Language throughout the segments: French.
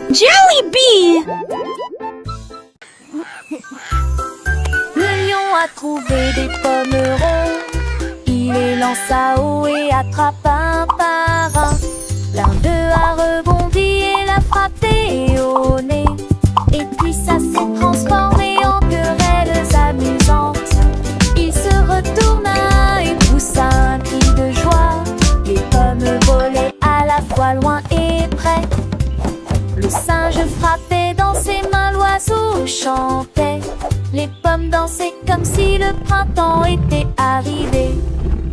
Jollibee! Le lion a trouvé des pommes rondes. Il les lança haut et attrapa un par un. L'un d'eux a rebondi et l'a frappé au nez. Et puis ça s'est transformé en querelles amusantes. Il se retourna et poussa un cri de joie. Les pommes volaient à la fois loin et près. Le singe frappait dans ses mains, l'oiseau chantait. Les pommes dansaient comme si le printemps était arrivé.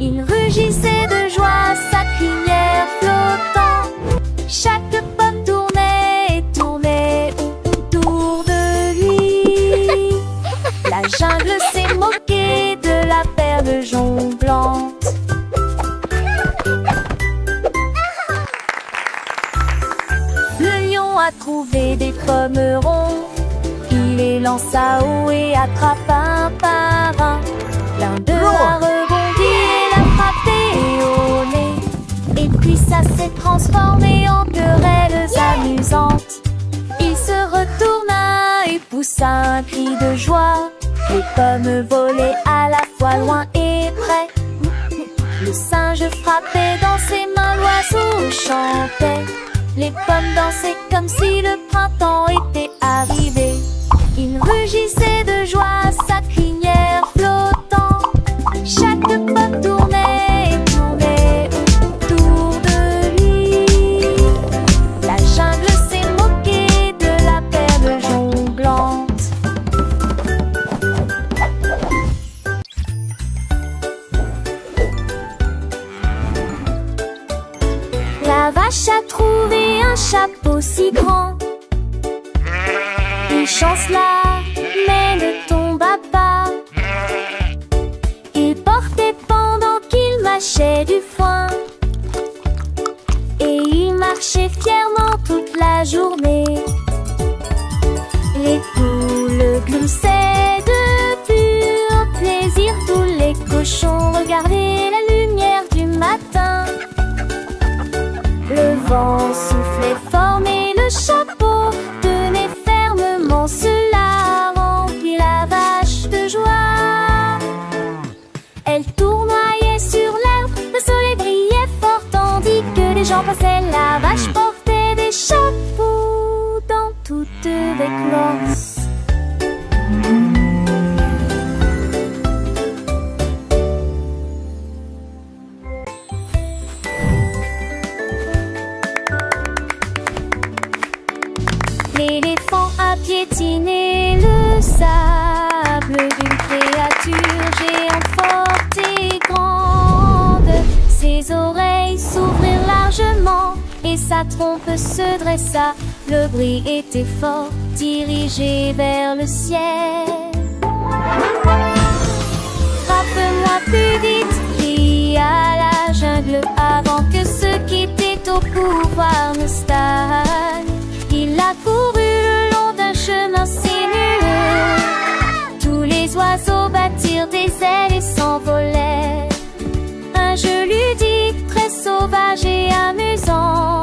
Il rugissait de joie, sa crinière flottant. Chaque pomme tournait et tournait autour de lui. La jungle s'est moquée de la perle jonglante. Le lion a trouvé des pommes rondes. Il les lança haut et attrapa un par un. L'un d'eux a rebondi et l'a frappé au nez. Et puis ça s'est transformé en querelles amusantes. Il se retourna et poussa un cri de joie. Les pommes volaient à la fois loin et près. Le singe frappait dans ses mains, l'oiseau chantait. Les pommes dansaient comme si le printemps était arrivé. Il rugissait de joie, sa crinière flottant. Chaque pomme tournait et tournait autour de lui. La jungle s'est moquée de la perle jonglante. La vache a trouvé un chapeau si grand. Il chancela, mais ne tomba pas. Il portait pendant qu'il mâchait du foin. Et il marchait fièrement toute la journée. Les poules gloussaient de pur plaisir. Tous les cochons regardaient la lumière du matin. Le vent soufflait fort, mais le chapeau tenait fermement. Cela remplit la vache de joie. Elle tournoyait sur l'herbe, le soleil brillait fort, tandis que les gens passaient. La vache portait des chapeaux dans toute l'éclose. L'éléphant a piétiné le sable d'une créature géante forte et grande. Ses oreilles s'ouvrirent largement et sa trompe se dressa. Le bruit était fort, dirigé vers le ciel. Frappe-moi plus vite, cria la jungle, avant que ceux qui étaient au pouvoir ne stagnent. Il a couru le long d'un chemin sinueux. Tous les oiseaux battirent des ailes et s'envolèrent. Un jeu ludique très sauvage et amusant.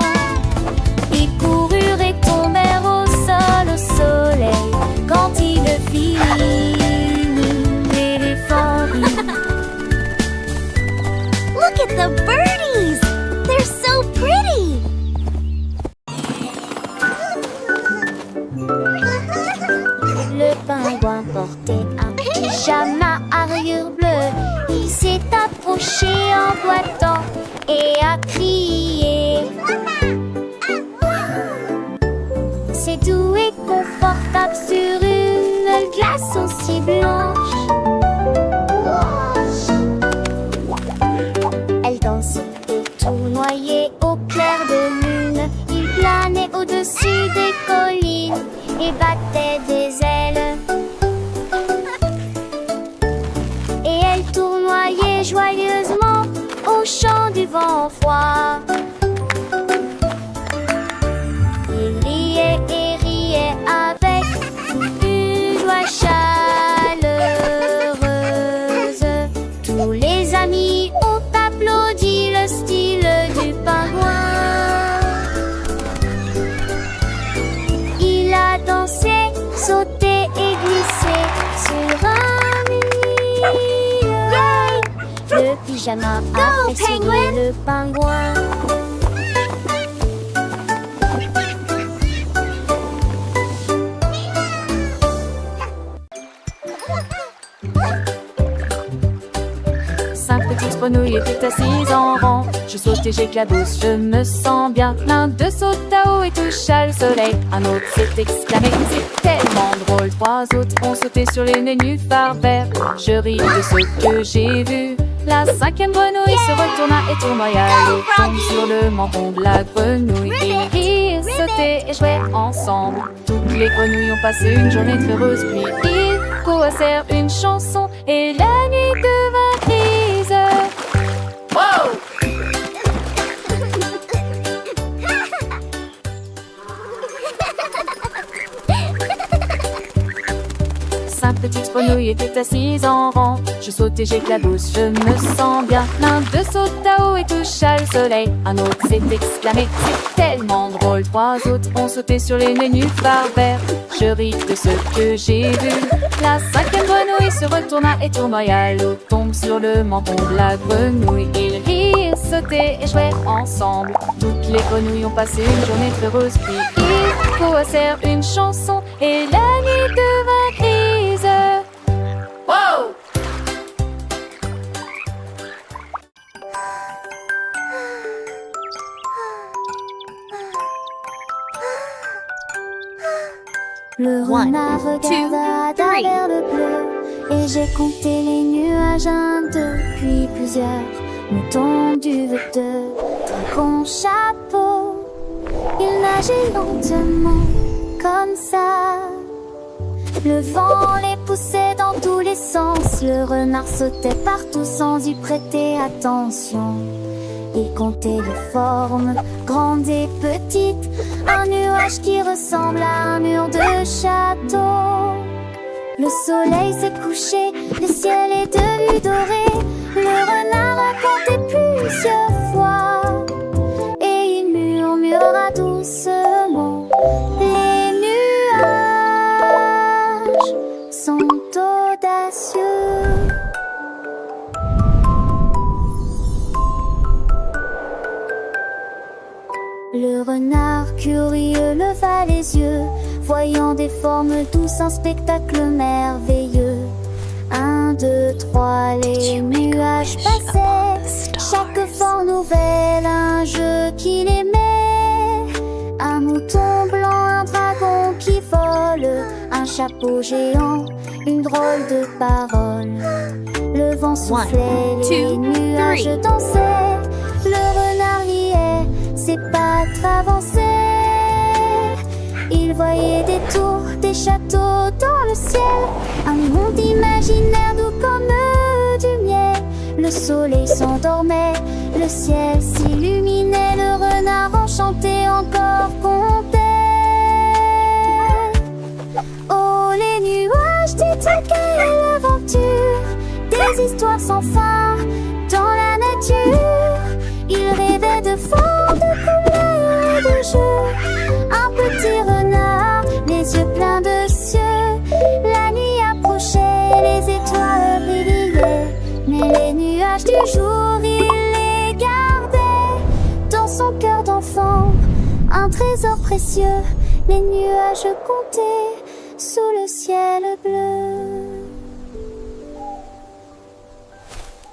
Ils coururent et tombèrent au sol, au soleil. Quand il le fit, l'éléphant rit. Look at the birdies! They're so pretty! Le pingouin portait un pyjama à rayures bleues. Il s'est approché en boitant et a crié. C'est doux et confortable sur une glace aussi blanche. Elle dansait et tournoyait au clair de lune. Il planait au-dessus des collines et battait des ailes. Et elle tournoyait joyeusement au chant du vent froid. Il riait et riait avec une joie chaleureuse. Tous les amis ont applaudi le style du pingouin. pyjama a fait sourire le pingouin. Cinq petites grenouilles étaient assises en rang. Je saute et j'éclabousse, je me sens bien. L'un d'eux saute à haut et toucha le soleil. Un autre s'est exclamé, c'est tellement drôle. Trois autres ont sauté sur les nénuphars verts. Je ris de ce que j'ai vu. La cinquième grenouille se retourna et tournoya l'eau tombe sur le menton de la grenouille. Ils rirent, sautaient et jouaient ensemble. Toutes les grenouilles ont passé une journée très heureuse. Puis ils coassèrent une chanson et la nuit devint grise. Wow! Cinq petites grenouilles étaient assises en rang. Je saute et j'éclabousse, je me sens bien. L'un d'eux saute à haut et toucha le soleil. Un autre s'est exclamé, c'est tellement drôle. Trois autres ont sauté sur les nénuphars verts. Je ris de ce que j'ai vu. La cinquième grenouille se retourna et tournoya. L'eau tombe sur le menton de la grenouille. Ils rirent, sautaient et jouaient ensemble. Toutes les grenouilles ont passé une journée très heureuse. Puis ils coassèrent une chanson et la nuit devint grise. Wow! Le renard regarda à travers le bleu et j'ai compté les nuages, un, deux, puis plusieurs. Moutons du deux, dragon, chapeau. Il nageait lentement, comme ça. Le vent les poussait dans tous les sens. Le renard sautait partout sans y prêter attention. Il comptait les formes, grandes et petites. Un nuage qui ressemble à un mur de château. Le soleil s'est couché, le ciel est devenu doré. Le renard a compté plusieurs fois et il murmura doucement. Les nuages sont audacieux. Le renard curieux leva les yeux, voyant des formes douces, un spectacle merveilleux. Un, deux, trois, les nuages passaient, chaque forme nouvelle, un jeu qu'il aimait. Un mouton blanc, un dragon qui vole, un chapeau géant, une drôle de parole. Le vent soufflait, les nuages dansaient, le renard riait, ses pattes avançaient. Il voyait des tours, des châteaux dans le ciel, un monde imaginaire doux comme du miel. Le soleil s'endormait, le ciel s'illuminait, le renard enchanté encore comptait. Oh les nuages, dites quelle aventure, des histoires sans fin dans la nature. Il rêvait de formes, de couleurs et de jeux. Un petit renard, les yeux pleins de cieux. La nuit approchait, les étoiles brillaient, mais les nuages du jour, il les gardait dans son cœur d'enfant. Un trésor précieux, les nuages comptaient sous le ciel.